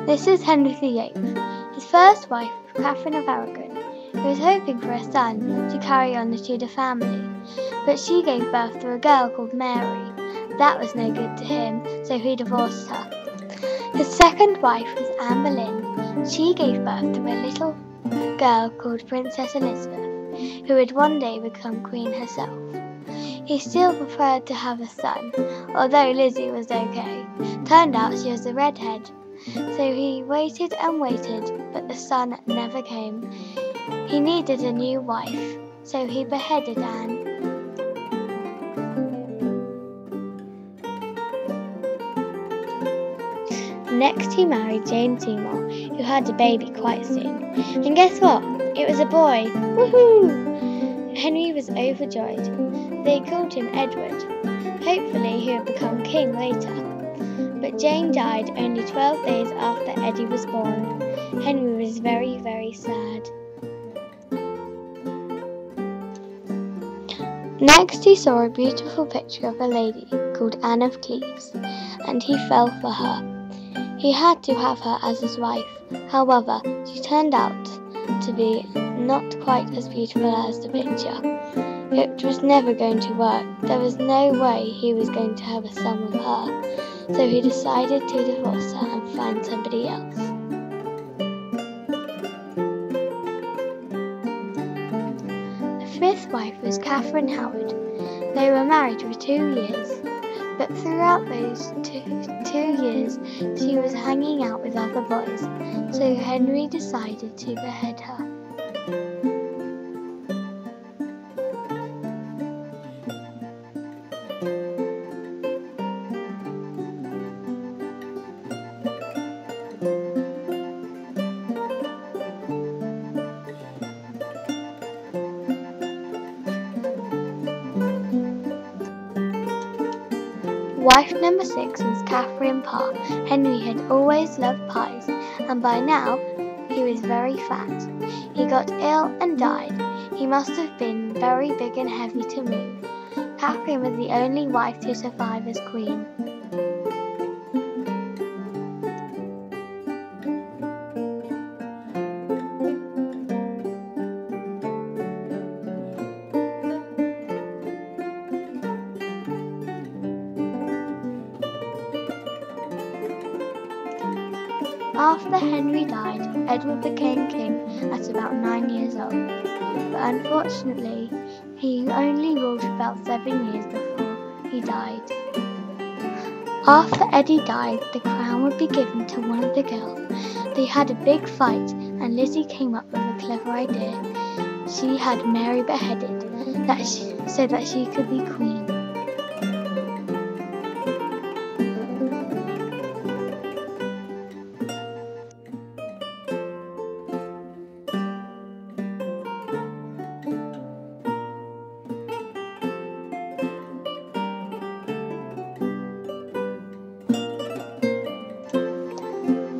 This is Henry VIII. His first wife was Catherine of Aragon, who was hoping for a son to carry on the Tudor family, but she gave birth to a girl called Mary. That was no good to him, so he divorced her. His second wife was Anne Boleyn. She gave birth to a little girl called Princess Elizabeth, who would one day become queen herself. He still preferred to have a son, although Lizzie was okay. Turned out she was a redhead. So he waited and waited, but the son never came. He needed a new wife, so he beheaded Anne. Next he married Jane Seymour, who had a baby quite soon. And guess what? It was a boy! Woohoo! Henry was overjoyed. They called him Edward. Hopefully he would become king later. But Jane died only 12 days after Eddie was born. Henry was very, very sad. Next he saw a beautiful picture of a lady called Anne of Cleves, and he fell for her. He had to have her as his wife. However, she turned out to be not quite as beautiful as the picture. It was never going to work. There was no way he was going to have a son with her. So he decided to divorce her and find somebody else. The fifth wife was Catherine Howard. They were married for 2 years, but throughout those two years she was hanging out with other boys, so Henry decided to behead her. Wife number 6 was Catherine Parr. Henry had always loved pies, and by now he was very fat. He got ill and died. He must have been very big and heavy to move. Catherine was the only wife to survive as queen. After Henry died, Edward became king at about 9 years old, but unfortunately he only ruled for about 7 years before he died. After Eddie died, the crown would be given to one of the girls. They had a big fight, and Lizzie came up with a clever idea. She had Mary beheaded so that she could be queen.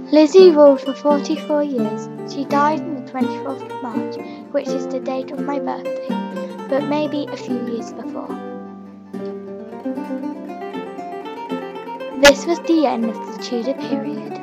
Lizzie ruled for 44 years. She died on the 24th of March, which is the date of my birthday, but maybe a few years before. This was the end of the Tudor period.